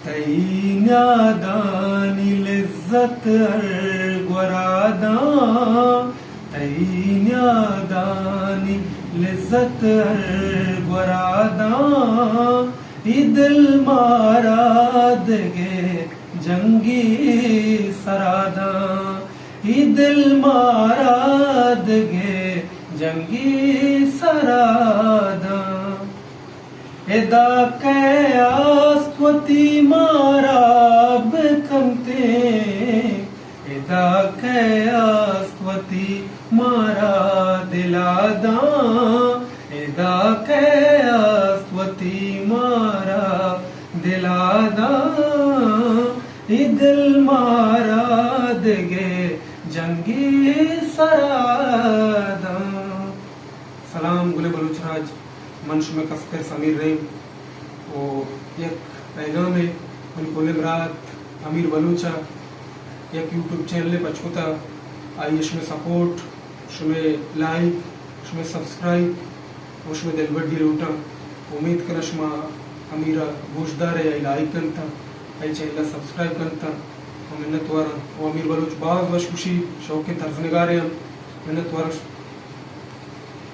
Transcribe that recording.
तईन्यादानी लिज्जत अर्गवरादा तईन्यादानी लिज्जत अर्गवरादा दिल मारादगे जंगी सरादा दिल मारादगे जंगी सरादा एदा कयास्वती माराब कंते एदा कयास्वती मारा दिलादा एदा कयास्वती मारा दिलादा दिल मारा दगे जंगी सरादा। सलाम गुले बलूचराज मंश में कसकर समीर रहीम और एक पैगाम है उनको रात अमीर बलूचा एक यूट्यूब चैनल पछुता आई उसमें सपोर्ट उसमें लाइक उसमें सब्सक्राइब उसमें दिलबड्डी रूटा उम्मीद कर शुमा अमीरा गोशदार है लाइक करता आई चैनल सब्सक्राइब करता और मिन्नत वारा वो अमीर बलूच बहुत बश खुशी शौक के तर्फ निगार है मिन्नत वारा